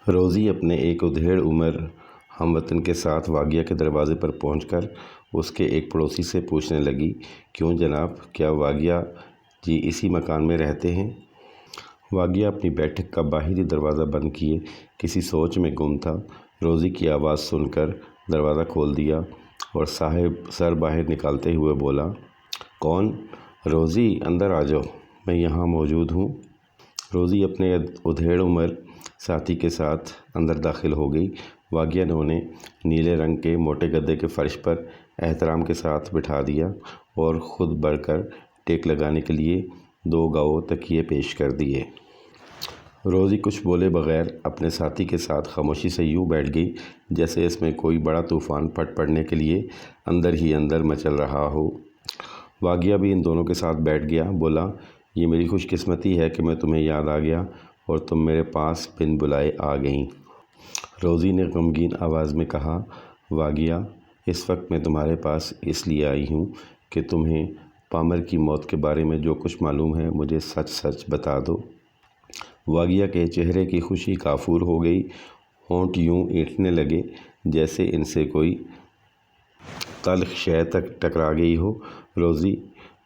روزی اپنے ایک ادھیڑ عمر ہم وطن کے ساتھ واگیا کے دروازے پر پہنچ کر اس کے ایک پڑوسی سے پوچھنے لگی، کیوں جناب، کیا واگیا جی اسی مکان میں رہتے ہیں؟ واگیا اپنی بیٹھک کا باہری دروازہ بند کیے کسی سوچ میں گم تھا۔ روزی کی آواز سن کر دروازہ کھول دیا اور صاحب سر باہر نکالتے ہوئے بولا، کون؟ روزی، اندر آ جاؤ، میں یہاں موجود ہوں۔ روزی اپنے ادھیڑ عمر ساتھی کے ساتھ اندر داخل ہو گئی۔ واگیا نے انہیں نیلے رنگ کے موٹے گدے کے فرش پر احترام کے ساتھ بٹھا دیا اور خود بڑھ کر ٹیک لگانے کے لیے 2 گاؤ تکیے پیش کر دیے۔ روزی کچھ بولے بغیر اپنے ساتھی کے ساتھ خاموشی سے یوں بیٹھ گئی جیسے اس میں کوئی بڑا طوفان پھٹ پڑنے کے لیے اندر ہی اندر مچل رہا ہو۔ واگیا بھی ان دونوں کے ساتھ بیٹھ گیا۔ بولا، یہ میری خوش قسمتی ہے کہ میں تمہیں یاد آ گیا اور تم میرے پاس بن بلائے آ گئیں۔ روزی نے غمگین آواز میں کہا، واگیا، اس وقت میں تمہارے پاس اس لیے آئی ہوں کہ تمہیں پامر کی موت کے بارے میں جو کچھ معلوم ہے مجھے سچ سچ بتا دو۔ واگیا کے چہرے کی خوشی کافور ہو گئی، ہونٹ یوں اینٹھنے لگے جیسے ان سے کوئی تلخ شے تک ٹکرا گئی ہو۔ روزی،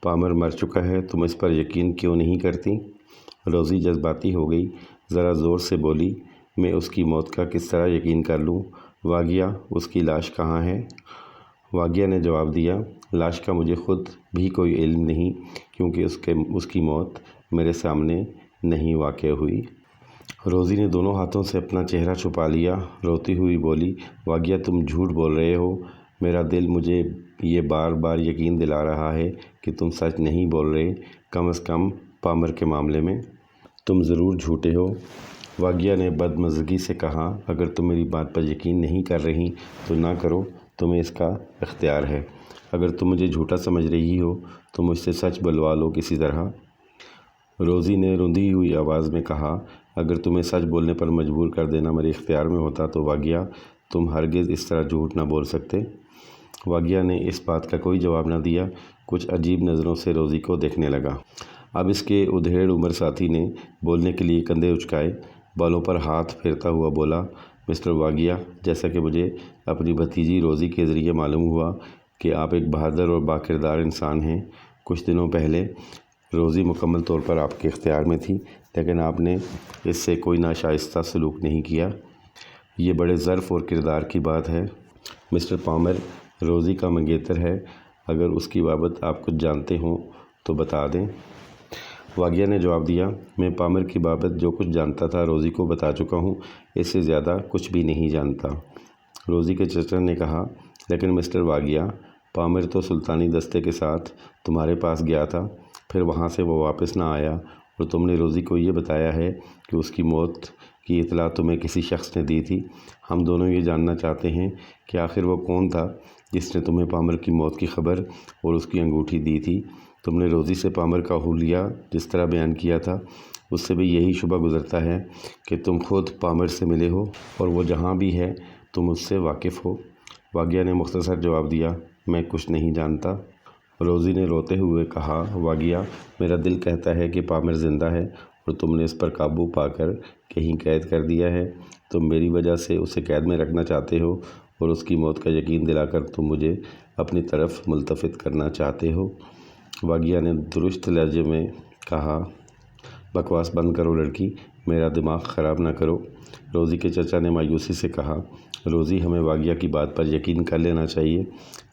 پامر مر چکا ہے، تم اس پر یقین کیوں نہیں کرتی؟ روزی جذباتی ہو گئی، ذرا زور سے بولی، میں اس کی موت کا کس طرح یقین کر لوں؟ واگیا، اس کی لاش کہاں ہے؟ واگیا نے جواب دیا، لاش کا مجھے خود بھی کوئی علم نہیں کیونکہ اس کی موت میرے سامنے نہیں واقع ہوئی۔ روزی نے دونوں ہاتھوں سے اپنا چہرہ چھپا لیا، روتی ہوئی بولی، واگیا تم جھوٹ بول رہے ہو، میرا دل مجھے یہ بار بار یقین دلا رہا ہے کہ تم سچ نہیں بول رہے، کم از کم پامر کے معاملے میں تم ضرور جھوٹے ہو۔ واگیا نے بدمزگی سے کہا، اگر تم میری بات پر یقین نہیں کر رہی تو نہ کرو، تمہیں اس کا اختیار ہے۔ اگر تم مجھے جھوٹا سمجھ رہی ہو تو مجھ سے سچ بلوا لو کسی طرح۔ روزی نے رندی ہوئی آواز میں کہا، اگر تمہیں سچ بولنے پر مجبور کر دینا میرے اختیار میں ہوتا تو واگیا تم ہرگز اس طرح جھوٹ نہ بول سکتے۔ واگیا نے اس بات کا کوئی جواب نہ دیا، کچھ عجیب نظروں سے روزی کو دیکھنے لگا۔ اب اس کے ادھیڑ عمر ساتھی نے بولنے کے لیے کندھے اچکائے، بالوں پر ہاتھ پھیرتا ہوا بولا، مسٹر واگیا، جیسا کہ مجھے اپنی بھتیجی روزی کے ذریعے معلوم ہوا کہ آپ ایک بہادر اور باکردار انسان ہیں۔ کچھ دنوں پہلے روزی مکمل طور پر آپ کے اختیار میں تھی، لیکن آپ نے اس سے کوئی ناشائستہ سلوک نہیں کیا۔ یہ بڑے ظرف اور کردار کی بات ہے۔ مسٹر پامر روزی کا منگیتر ہے، اگر اس کی بابت آپ کچھ جانتے ہوں تو بتا دیں۔ واگیا نے جواب دیا، میں پامر کی بابت جو کچھ جانتا تھا روزی کو بتا چکا ہوں، اس سے زیادہ کچھ بھی نہیں جانتا۔ روزی کے چچا نے کہا، لیکن مسٹر واگیا، پامر تو سلطانی دستے کے ساتھ تمہارے پاس گیا تھا، پھر وہاں سے وہ واپس نہ آیا اور تم نے روزی کو یہ بتایا ہے کہ اس کی موت کی اطلاع تمہیں کسی شخص نے دی تھی۔ ہم دونوں یہ جاننا چاہتے ہیں کہ آخر وہ کون تھا جس نے تمہیں پامر کی موت کی خبر اور اس کی انگوٹھی دی تھی۔ تم نے روزی سے پامر کا حلیہ جس طرح بیان کیا تھا، اس سے بھی یہی شبہ گزرتا ہے کہ تم خود پامر سے ملے ہو اور وہ جہاں بھی ہے تم اس سے واقف ہو۔ واگیا نے مختصر جواب دیا، میں کچھ نہیں جانتا۔ روزی نے روتے ہوئے کہا، واگیا، میرا دل کہتا ہے کہ پامر زندہ ہے اور تم نے اس پر قابو پا کر کہیں قید کر دیا ہے۔ تم میری وجہ سے اسے قید میں رکھنا چاہتے ہو اور اس کی موت کا یقین دلا کر تم مجھے اپنی طرف ملتفت کرنا چاہتے ہو۔ واگیا نے درست لہجے میں کہا، بکواس بند کرو لڑکی، میرا دماغ خراب نہ کرو۔ روزی کے چچا نے مایوسی سے کہا، روزی، ہمیں واگیا کی بات پر یقین کر لینا چاہیے۔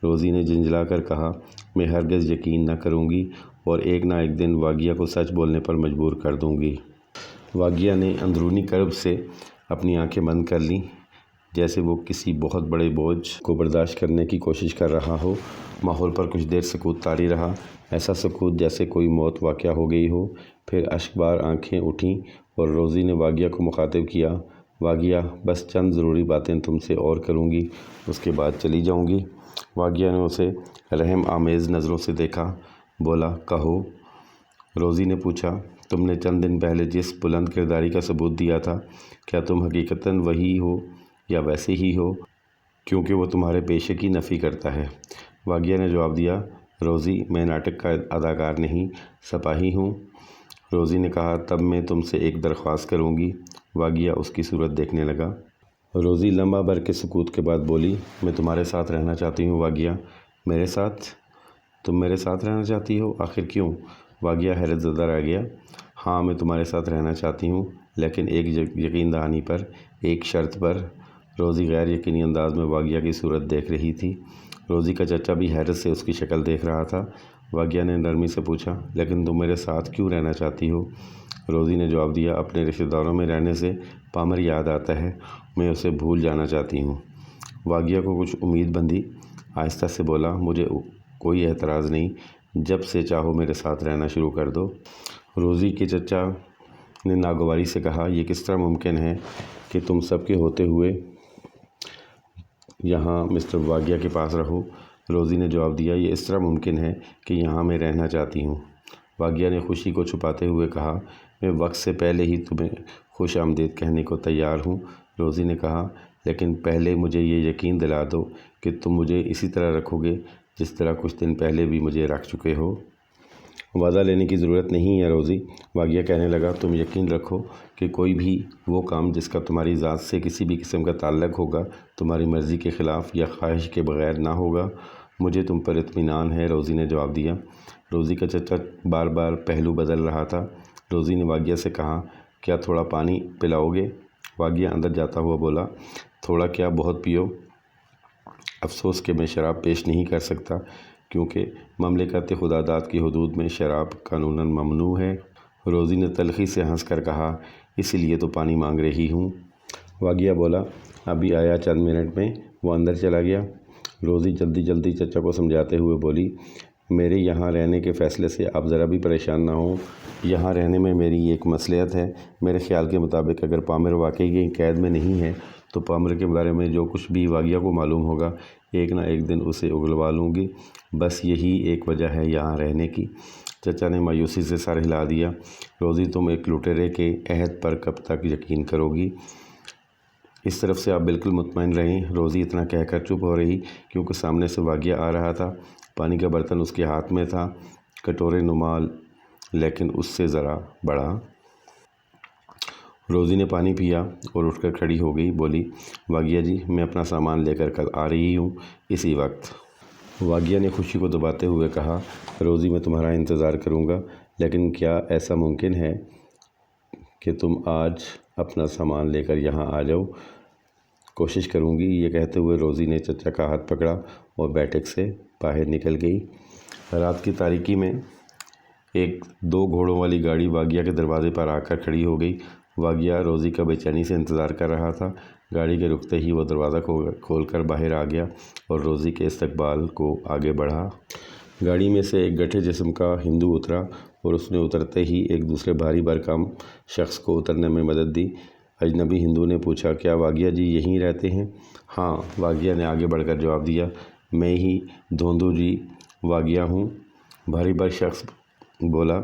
روزی نے جھنجھلا کر کہا، میں ہرگز یقین نہ کروں گی اور ایک نہ ایک دن واگیا کو سچ بولنے پر مجبور کر دوں گی۔ واگیا نے اندرونی کرب سے اپنی آنکھیں بند کر لیں جیسے وہ کسی بہت بڑے بوجھ کو برداشت کرنے کی کوشش کر رہا ہو۔ ماحول پر کچھ دیر سکوت طاری رہا، ایسا سکوت جیسے کوئی موت واقع ہو گئی ہو۔ پھر اشکبار آنکھیں اٹھیں اور روزی نے واگیا کو مخاطب کیا، واگیا، بس چند ضروری باتیں تم سے اور کروں گی، اس کے بعد چلی جاؤں گی۔ واگیا نے اسے رحم آمیز نظروں سے دیکھا، بولا، کہو۔ روزی نے پوچھا، تم نے چند دن پہلے جس بلند کرداری کا ثبوت دیا تھا، کیا تم حقیقتاً وہی ہو یا ویسے ہی ہو کیونکہ وہ تمہارے پیشے کی نفی کرتا ہے؟ واگیا نے جواب دیا، روزی، میں ناٹک کا اداکار نہیں، سپاہی ہوں۔ روزی نے کہا، تب میں تم سے ایک درخواست کروں گی۔ واگیا اس کی صورت دیکھنے لگا۔ روزی لمحہ بھر کے سکوت کے بعد بولی، میں تمہارے ساتھ رہنا چاہتی ہوں واگیا۔ میرے ساتھ؟ تم میرے ساتھ رہنا چاہتی ہو؟ آخر کیوں؟ واگیا حیرت زدہ رہ گیا۔ ہاں، میں تمہارے ساتھ رہنا چاہتی ہوں، لیکن ایک یقین دہانی پر، ایک شرط پر۔ روزی غیر یقینی انداز میں واگیا کی صورت دیکھ رہی تھی۔ روزی کا چچا بھی حیرت سے اس کی شکل دیکھ رہا تھا۔ واگیا نے نرمی سے پوچھا، لیکن تم میرے ساتھ کیوں رہنا چاہتی ہو؟ روزی نے جواب دیا، اپنے رشتہ داروں میں رہنے سے پامر یاد آتا ہے، میں اسے بھول جانا چاہتی ہوں۔ واگیا کو کچھ امید بندھی، آہستہ سے بولا، مجھے کوئی اعتراض نہیں، جب سے چاہو میرے ساتھ رہنا شروع کر دو۔ روزی کے چچا نے ناگواری سے کہا، یہ کس طرح ممکن ہے کہ تم سب کے ہوتے ہوئے یہاں مسٹر واگیا کے پاس رہو؟ روزی نے جواب دیا، یہ اس طرح ممکن ہے کہ یہاں میں رہنا چاہتی ہوں۔ واگیا نے خوشی کو چھپاتے ہوئے کہا، میں وقت سے پہلے ہی تمہیں خوش آمدید کہنے کو تیار ہوں۔ روزی نے کہا، لیکن پہلے مجھے یہ یقین دلا دو کہ تم مجھے اسی طرح رکھو گے جس طرح کچھ دن پہلے بھی مجھے رکھ چکے ہو۔ وعدہ لینے کی ضرورت نہیں ہے روزی، واگیا کہنے لگا، تم یقین رکھو کہ کوئی بھی وہ کام جس کا تمہاری ذات سے کسی بھی قسم کا تعلق ہوگا تمہاری مرضی کے خلاف یا خواہش کے بغیر نہ ہوگا۔ مجھے تم پر اطمینان ہے، روزی نے جواب دیا۔ روزی کا چچا بار بار پہلو بدل رہا تھا۔ روزی نے واگیا سے کہا، کیا تھوڑا پانی پلاؤ گے؟ واگیا اندر جاتا ہوا بولا، تھوڑا کیا، بہت پیو۔ افسوس کہ میں شراب پیش نہیں کر سکتا، کیونکہ مملکت خدا داد کی حدود میں شراب قانوناً ممنوع ہے۔ روزی نے تلخی سے ہنس کر کہا، اسی لیے تو پانی مانگ رہی ہوں۔ واگیا بولا، ابھی آیا چند منٹ میں۔ وہ اندر چلا گیا۔ روزی جلدی چچا کو سمجھاتے ہوئے بولی، میرے یہاں رہنے کے فیصلے سے آپ ذرا بھی پریشان نہ ہوں۔ یہاں رہنے میں میری ایک مصلحت ہے۔ میرے خیال کے مطابق اگر پامر واقعی کی قید میں نہیں ہے تو پامر کے بارے میں جو کچھ بھی واگیا کو معلوم ہوگا، ایک نہ ایک دن اسے اگلوا لوں گی۔ بس یہی ایک وجہ ہے یہاں رہنے کی۔ چچا نے مایوسی سے سر ہلا دیا۔ روزی، تم ایک لٹیرے کے عہد پر کب تک یقین کرو گی؟ اس طرف سے آپ بالکل مطمئن رہیں۔ روزی اتنا کہہ کر چپ ہو رہی کیونکہ سامنے سے واگیا آ رہا تھا۔ پانی کا برتن اس کے ہاتھ میں تھا، کٹورے نمال لیکن اس سے ذرا بڑا۔ روزی نے پانی پیا اور اٹھ کر کھڑی ہو گئی، بولی، واگیا جی، میں اپنا سامان لے کر کل آ رہی ہوں اسی وقت۔ واگیا نے خوشی کو دباتے ہوئے کہا، روزی، میں تمہارا انتظار کروں گا، لیکن کیا ایسا ممکن ہے کہ تم آج اپنا سامان لے کر یہاں آ جاؤ؟ کوشش کروں گی۔ یہ کہتے ہوئے روزی نے چچا کا ہاتھ پکڑا اور بیٹھک سے باہر نکل گئی۔ رات کی تاریکی میں ایک 2 گھوڑوں والی گاڑی واگیا کے دروازے پر آ کر کھڑی ہو گئی۔ واگیا روزی کا بے چینی سے انتظار کر رہا تھا۔ گاڑی کے رکتے ہی وہ دروازہ کھول کر باہر آ گیا اور روزی کے استقبال کو آگے بڑھا۔ گاڑی میں سے ایک گٹھے جسم کا ہندو اترا اور اس نے اترتے ہی ایک دوسرے بھاری بھرکم شخص کو اترنے میں مدد دی۔ اجنبی ہندو نے پوچھا، کیا واگیا جی یہیں رہتے ہیں؟ ہاں، واگیا نے آگے بڑھ کر جواب دیا، میں ہی دھوندو جی واگیا ہوں۔ بھاری بھر شخص بولا،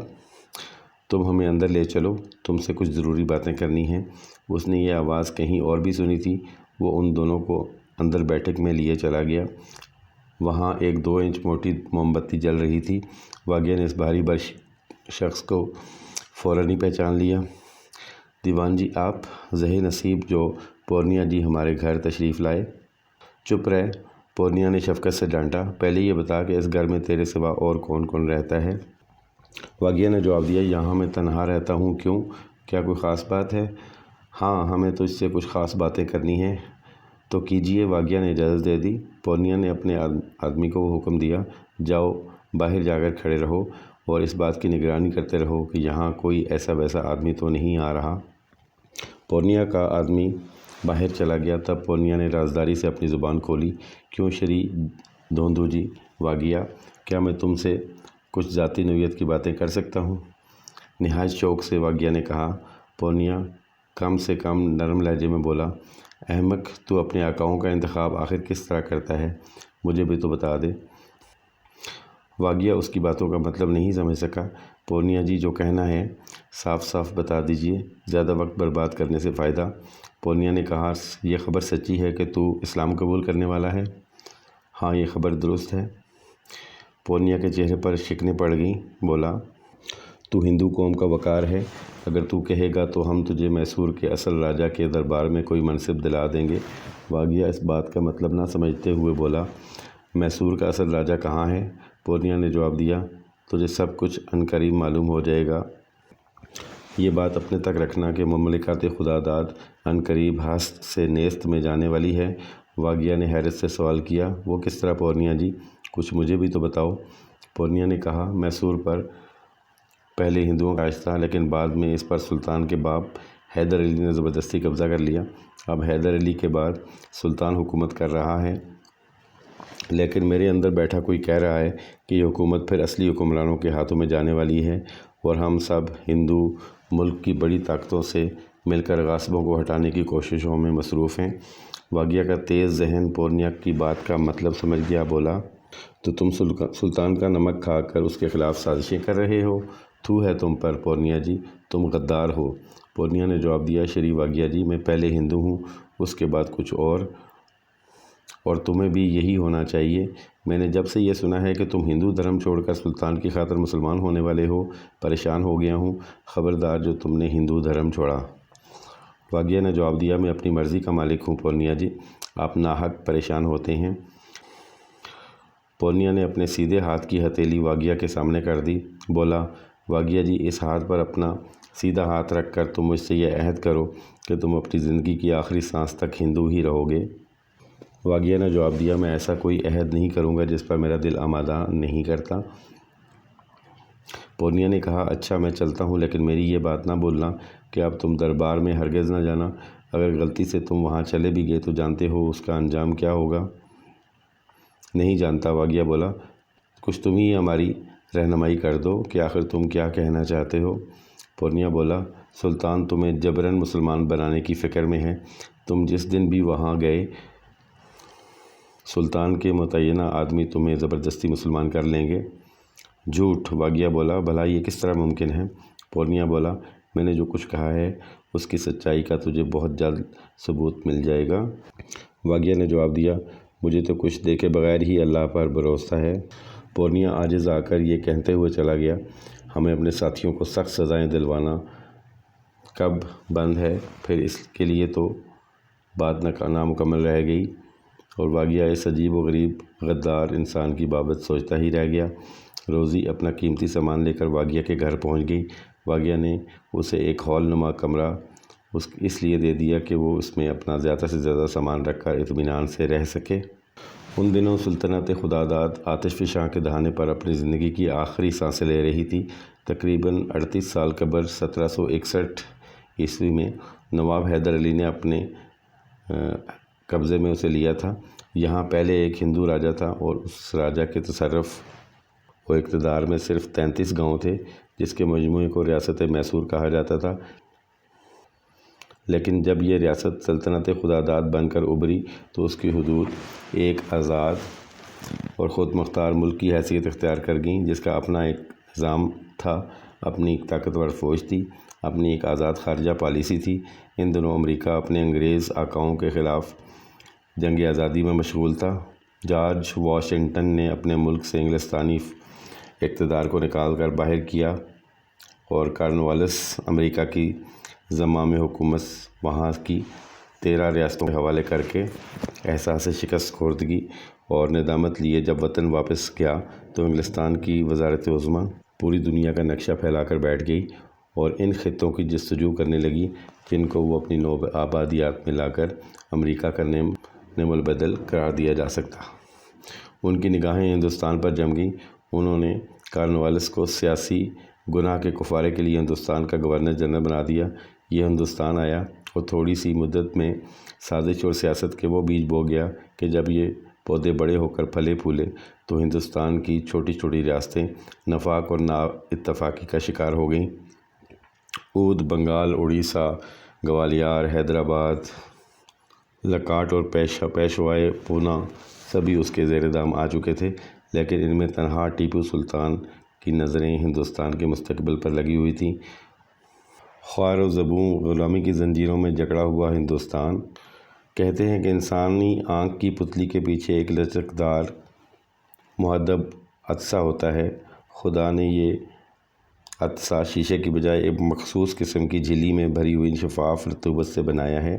تم ہمیں اندر لے چلو، تم سے کچھ ضروری باتیں کرنی ہیں۔ اس نے یہ آواز کہیں اور بھی سنی تھی۔ وہ ان دونوں کو اندر بیٹھک میں لیے چلا گیا۔ وہاں ایک 2 انچ موٹی موم بتی جل رہی تھی۔ واگیا نے اس بھاری بھر شخص کو فوراً ہی پہچان لیا۔ دیوان جی آپ، زہے نصیب جو پورنیا جی ہمارے گھر تشریف لائے۔ چپ رہ، پورنیا نے شفقت سے ڈانٹا، پہلے یہ بتا کہ اس گھر میں تیرے سوا اور کون کون رہتا ہے؟ واگیا نے جواب دیا، یہاں میں تنہا رہتا ہوں۔ کیوں، کیا کوئی خاص بات ہے؟ ہاں، ہمیں تجھ سے کچھ خاص باتیں کرنی ہیں۔ تو کیجیے، واگیا نے اجازت دے دی۔ پورنیا نے اپنے آدمی کو حکم دیا، جاؤ باہر جا کر کھڑے رہو اور اس بات کی نگرانی کرتے رہو کہ یہاں کوئی ایسا ویسا آدمی تو نہیں آ رہا۔ پورنیا کا آدمی باہر چلا گیا۔ تب پورنیا نے رازداری سے اپنی زبان کھولی، کیوں شری دھوندو جی واگیا، کیا میں تم سے کچھ ذاتی نوعیت کی باتیں کر سکتا ہوں؟ نہایت شوق سے واگیا نے کہا۔ پورنیا کم سے کم نرم لہجے میں بولا، احمق، تو اپنے آقاؤں کا انتخاب آخر کس طرح کرتا ہے؟ مجھے بھی تو بتا دے۔ واگیا اس کی باتوں کا مطلب نہیں سمجھ سکا۔ پورنیا جی جو کہنا ہے صاف صاف بتا دیجیے، زیادہ وقت برباد کرنے سے فائدہ۔ پورنیا نے کہا، یہ خبر سچی ہے کہ تو اسلام قبول کرنے والا ہے؟ ہاں، یہ خبر درست ہے۔ پورنیا کے چہرے پر شکنیں پڑ گئیں، بولا، تو ہندو قوم کا وقار ہے، اگر تو کہے گا تو ہم تجھے میسور کے اصل راجہ کے دربار میں کوئی منصب دلا دیں گے۔ واگیا اس بات کا مطلب نہ سمجھتے ہوئے بولا، میسور کا اصل راجہ کہاں ہے؟ پورنیا نے جواب دیا، تجھے سب کچھ عنقریب معلوم ہو جائے گا۔ یہ بات اپنے تک رکھنا کہ مملکت خداداد عنقریب ہست سے نیست میں جانے والی ہے۔ واگیا نے حیرت سے سوال کیا، وہ کس طرح پورنیا جی؟ کچھ مجھے بھی تو بتاؤ۔ پورنیا نے کہا، میسور پر پہلے ہندوؤں کا راج تھا، لیکن بعد میں اس پر سلطان کے باپ حیدر علی نے زبردستی قبضہ کر لیا۔ اب حیدر علی کے بعد سلطان حکومت کر رہا ہے، لیکن میرے اندر بیٹھا کوئی کہہ رہا ہے کہ یہ حکومت پھر اصلی حکمرانوں کے ہاتھوں میں جانے والی ہے، اور ہم سب ہندو ملک کی بڑی طاقتوں سے مل کر غاصبوں کو ہٹانے کی کوششوں میں مصروف ہیں۔ واگیا کا تیز ذہن پورنیا کی بات کا مطلب سمجھ گیا، بولا، تو تم سلطان کا نمک کھا کر اس کے خلاف سازشیں کر رہے ہو؟ تھو ہے تم پر پورنیا جی، تم غدار ہو۔ پورنیا نے جواب دیا، شری واگیا جی، میں پہلے ہندو ہوں، اس کے بعد کچھ اور تمہیں بھی یہی ہونا چاہیے۔ میں نے جب سے یہ سنا ہے کہ تم ہندو دھرم چھوڑ کر سلطان کی خاطر مسلمان ہونے والے ہو، پریشان ہو گیا ہوں۔ خبردار جو تم نے ہندو دھرم چھوڑا۔ واگیا نے جواب دیا، میں اپنی مرضی کا مالک ہوں پورنیا جی، آپ ناحق پریشان ہوتے ہیں۔ پورنیا نے اپنے سیدھے ہاتھ کی ہتھیلی واگیا کے سامنے کر دی، بولا، واگیا جی، اس ہاتھ پر اپنا سیدھا ہاتھ رکھ کر تم مجھ سے یہ عہد کرو کہ تم اپنی زندگی کی آخری سانس تک ہندو ہی رہو گے۔ واگیا نے جواب دیا، میں ایسا کوئی عہد نہیں کروں گا جس پر میرا دل آمادہ نہیں کرتا۔ پورنیا نے کہا، اچھا میں چلتا ہوں، لیکن میری یہ بات نہ بھولنا کہ اب تم دربار میں ہرگز نہ جانا۔ اگر غلطی سے تم وہاں چلے بھی گئے تو جانتے ہو اس کا انجام کیا ہوگا؟ نہیں جانتا، واگیا بولا، کچھ تم ہی ہماری رہنمائی کر دو کہ آخر تم کیا کہنا چاہتے ہو۔ پورنیا بولا، سلطان تمہیں جبراً مسلمان بنانے کی فکر میں ہے۔ تم جس دن بھی وہاں گئے، سلطان کے متعینہ آدمی تمہیں زبردستی مسلمان کر لیں گے۔ جھوٹ، واگیا بولا، بھلا یہ کس طرح ممکن ہے؟ پورنیا بولا، میں نے جو کچھ کہا ہے اس کی سچائی کا تجھے بہت جلد ثبوت مل جائے گا۔ واگیا نے جواب دیا، مجھے تو کچھ دیکھے بغیر ہی اللہ پر بھروسہ ہے۔ پورنیا عاجز آ کر یہ کہتے ہوئے چلا گیا، ہمیں اپنے ساتھیوں کو سخت سزائیں دلوانا کب بند ہے، پھر اس کے لیے تو بات نامکمل رہ گئی۔ اور واگیا اس عجیب و غریب غدار انسان کی بابت سوچتا ہی رہ گیا۔ روزی اپنا قیمتی سامان لے کر واگیا کے گھر پہنچ گئی۔ واگیا نے اسے ایک ہال نما کمرہ اس لیے دے دیا کہ وہ اس میں اپنا زیادہ سے زیادہ سامان رکھ کر اطمینان سے رہ سکے۔ ان دنوں سلطنت خداداد آتش فشاں کے دہانے پر اپنی زندگی کی آخری سانسیں لے رہی تھی۔ تقریباً 38 سال قبل 1761 میں نواب حیدر علی نے اپنے قبضے میں اسے لیا تھا۔ یہاں پہلے ایک ہندو راجہ تھا، اور اس راجہ کے تصرف و اقتدار میں صرف 33 گاؤں تھے، جس کے مجموعے کو ریاست میسور کہا جاتا تھا۔ لیکن جب یہ ریاست سلطنت خداداد بن کر ابھری تو اس کی حدود ایک آزاد اور خود مختار ملک کی حیثیت اختیار کر گئیں، جس کا اپنا ایک نظام تھا، اپنی ایک طاقتور فوج تھی، اپنی ایک آزاد خارجہ پالیسی تھی۔ ان دنوں امریکہ اپنے انگریز آقاؤں کے خلاف جنگ آزادی میں مشغول تھا۔ جارج واشنگٹن نے اپنے ملک سے انگلستانی اقتدار کو نکال کر باہر کیا، اور کارنوالیس امریکہ کی زمام حکومت وہاں کی 13 ریاستوں کے حوالے کر کے احساس شکست خوردگی اور ندامت لیے جب وطن واپس گیا تو انگلستان کی وزارت عظمیٰ پوری دنیا کا نقشہ پھیلا کر بیٹھ گئی اور ان خطوں کی جستجو کرنے لگی جن کو وہ اپنی نو آبادیات میں لا کر امریکہ کا نعم البدل قرار دیا جا سکتا۔ ان کی نگاہیں ہندوستان پر جم گئیں۔ انہوں نے کارنوالیس کو سیاسی گناہ کے کفارے کے لیے ہندوستان کا گورنر جنرل بنا دیا۔ یہ ہندوستان آیا اور تھوڑی سی مدت میں سازش اور سیاست کے وہ بیج بو گیا کہ جب یہ پودے بڑے ہو کر پھلے پھولے تو ہندوستان کی چھوٹی چھوٹی ریاستیں نفاق اور نا اتفاقی کا شکار ہو گئیں۔ اودھ، بنگال، اڑیسہ، گوالیار، حیدرآباد، لکاٹ اور پیشوائے پونا سبھی اس کے زیر دام آ چکے تھے، لیکن ان میں تنہا ٹیپو سلطان کی نظریں ہندوستان کے مستقبل پر لگی ہوئی تھیں۔ خوار و زبوں غلامی کی زنجیروں میں جکڑا ہوا ہندوستان۔ کہتے ہیں کہ انسانی آنکھ کی پتلی کے پیچھے ایک لچکدار مہذب عدسہ ہوتا ہے۔ خدا نے یہ حادثہ شیشے کی بجائے ایک مخصوص قسم کی جھلی میں بھری ہوئی شفاف رطوبت سے بنایا ہے۔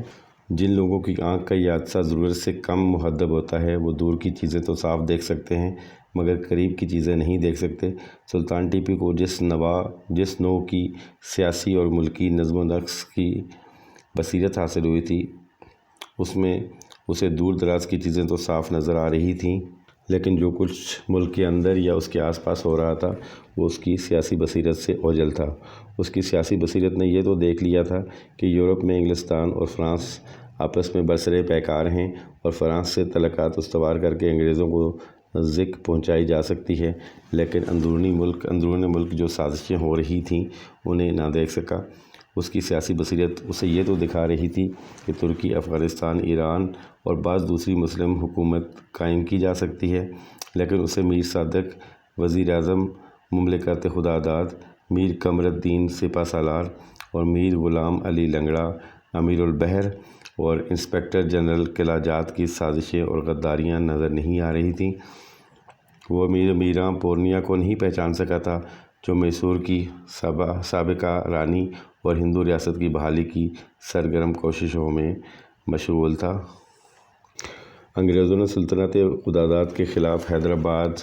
جن لوگوں کی آنکھ کا یہ حادثہ ضرورت سے کم محدب ہوتا ہے وہ دور کی چیزیں تو صاف دیکھ سکتے ہیں مگر قریب کی چیزیں نہیں دیکھ سکتے۔ سلطان ٹیپو کو جس نوع کی سیاسی اور ملکی نظم و نسق کی بصیرت حاصل ہوئی تھی اس میں اسے دور دراز کی چیزیں تو صاف نظر آ رہی تھیں لیکن جو کچھ ملک کے اندر یا اس کے آس پاس ہو رہا تھا وہ اس کی سیاسی بصیرت سے اوجھل تھا۔ اس کی سیاسی بصیرت نے یہ تو دیکھ لیا تھا کہ یورپ میں انگلستان اور فرانس آپس میں برسر پیکار ہیں اور فرانس سے تعلقات استوار کر کے انگریزوں کو ذک پہنچائی جا سکتی ہے لیکن اندرون ملک جو سازشیں ہو رہی تھیں انہیں نہ دیکھ سکا۔ اس کی سیاسی بصیرت اسے یہ تو دکھا رہی تھی کہ ترکی، افغانستان، ایران اور بعض دوسری مسلم حکومت قائم کی جا سکتی ہے لیکن اسے میر صادق وزیر اعظم مملکت خداداد، میر قمر الدین سپہ سالار اور میر غلام علی لنگڑا امیر البحر اور انسپکٹر جنرل قلعہ جات کی سازشیں اور غداریاں نظر نہیں آ رہی تھیں۔ وہ میراں پورنیا کو نہیں پہچان سکا تھا جو میسور کی سابقہ رانی اور ہندو ریاست کی بحالی کی سرگرم کوششوں میں مشغول تھا۔ انگریزوں نے سلطنت خداداد کے خلاف حیدرآباد،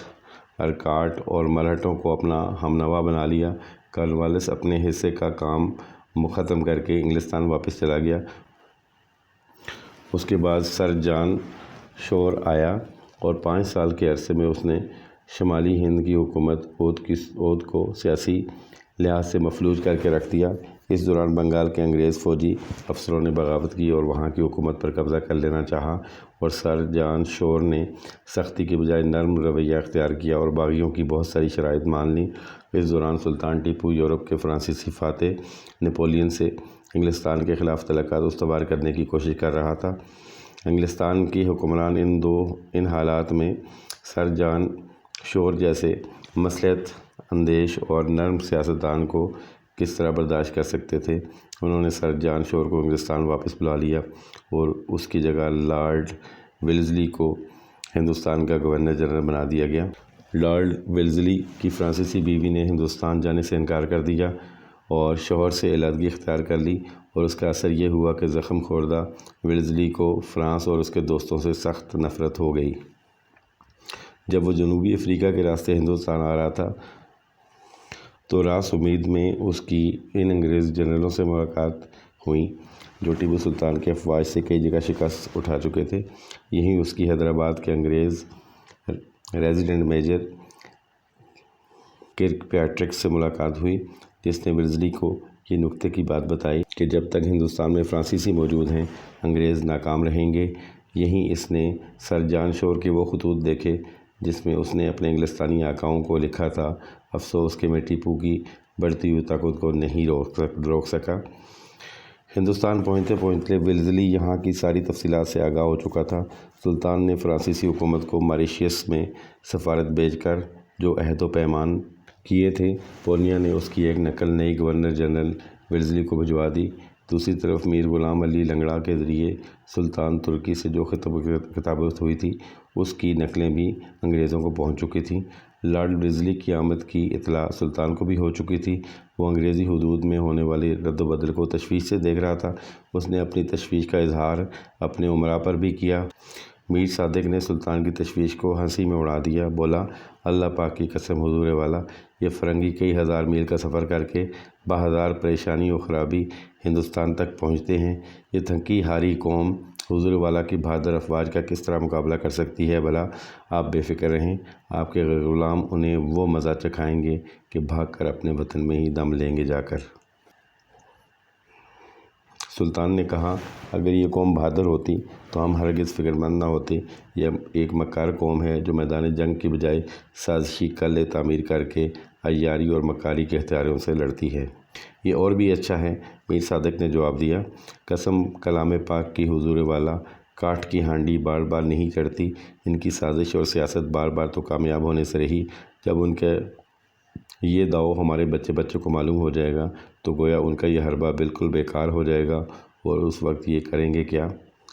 ارکاٹ اور مرہٹوں کو اپنا ہمنوا بنا لیا۔ کارنوالیس اپنے حصے کا کام ختم کر کے انگلستان واپس چلا گیا۔ اس کے بعد سر جان شور آیا اور 5 سال کے عرصے میں اس نے شمالی ہند کی حکومت اودھ کو سیاسی لحاظ سے مفلوج کر کے رکھ دیا۔ اس دوران بنگال کے انگریز فوجی افسروں نے بغاوت کی اور وہاں کی حکومت پر قبضہ کر لینا چاہا اور سر جان شور نے سختی کی بجائے نرم رویہ اختیار کیا اور باغیوں کی بہت ساری شرائط مان لیں۔ اس دوران سلطان ٹیپو یورپ کے فرانسیسی فاتح نپولین سے انگلستان کے خلاف تعلقات استوار کرنے کی کوشش کر رہا تھا۔ انگلستان کے حکمران ان حالات میں سر جان شور جیسے مصلحت اندیش اور نرم سیاستدان کو کس طرح برداشت کر سکتے تھے؟ انہوں نے سر جان شور کو انگلستان واپس بلا لیا اور اس کی جگہ لارڈ ویلزلی کو ہندوستان کا گورنر جنرل بنا دیا گیا۔ لارڈ ویلزلی کی فرانسیسی بیوی نے ہندوستان جانے سے انکار کر دیا اور شوہر سے علیحدگی اختیار کر لی اور اس کا اثر یہ ہوا کہ زخم خوردہ ویلزلی کو فرانس اور اس کے دوستوں سے سخت نفرت ہو گئی۔ جب وہ جنوبی افریقہ کے راستے ہندوستان آ رہا تھا تو راس امید میں اس کی ان انگریز جنرلوں سے ملاقات ہوئیں جو ٹیپو سلطان کے افواج سے کئی جگہ شکست اٹھا چکے تھے۔ یہیں اس کی حیدرآباد کے انگریز ریزیڈنٹ میجر کرک پیٹرک سے ملاقات ہوئی جس نے ویلزلی کو یہ نکتے کی بات بتائی کہ جب تک ہندوستان میں فرانسیسی موجود ہیں انگریز ناکام رہیں گے۔ یہیں اس نے سر جان شور کے وہ خطوط دیکھے جس میں اس نے اپنے انگلستانی آقاؤں کو لکھا تھا، افسوس کہ میں ٹیپو کی بڑھتی ہوئی طاقت کو نہیں روک سکا۔ ہندوستان پہنچتے پہنچتے ویلزلی یہاں کی ساری تفصیلات سے آگاہ ہو چکا تھا۔ سلطان نے فرانسیسی حکومت کو ماریشیس میں سفارت بھیج کر جو عہد و پیمان کیے تھے پورنیا نے اس کی ایک نقل نئی گورنر جنرل ویلزلی کو بھجوا دی۔ دوسری طرف میر غلام علی لنگڑا کے ذریعے سلطان ترکی سے جو خطابت ہوئی تھی اس کی نقلیں بھی انگریزوں کو پہنچ چکی تھیں۔ لارڈ ویلزلی کی آمد کی اطلاع سلطان کو بھی ہو چکی تھی۔ وہ انگریزی حدود میں ہونے والے رد و بدل کو تشویش سے دیکھ رہا تھا۔ اس نے اپنی تشویش کا اظہار اپنے امراء پر بھی کیا۔ میر صادق نے سلطان کی تشویش کو ہنسی میں اڑا دیا، بولا، اللہ پاک کی قسم حضور والا، یہ فرنگی کئی ہزار میل کا سفر کر کے بہزار پریشانی و خرابی ہندوستان تک پہنچتے ہیں۔ یہ تھکی ہاری قوم حضور والا کی بہادر افواج کا کس طرح مقابلہ کر سکتی ہے؟ بھلا آپ بے فکر رہیں، آپ کے غلام انہیں وہ مزہ چکھائیں گے کہ بھاگ کر اپنے وطن میں ہی دم لیں گے جا کر۔ سلطان نے کہا، اگر یہ قوم بہادر ہوتی تو ہم ہرگز فکر مند نہ ہوتے۔ یہ ایک مکار قوم ہے جو میدان جنگ کی بجائے سازشی قلعے تعمیر کر کے عیاری اور مکاری کے ہتھیاروں سے لڑتی ہے۔ یہ اور بھی اچھا ہے، میر صادق نے جواب دیا، قسم کلام پاک کی حضور والا، کاٹھ کی ہانڈی بار بار نہیں چڑھتی۔ ان کی سازش اور سیاست بار بار تو کامیاب ہونے سے رہی، جب ان کے یہ داؤ ہمارے بچوں کو معلوم ہو جائے گا تو گویا ان کا یہ حربہ بالکل بیکار ہو جائے گا اور اس وقت یہ کریں گے کیا؟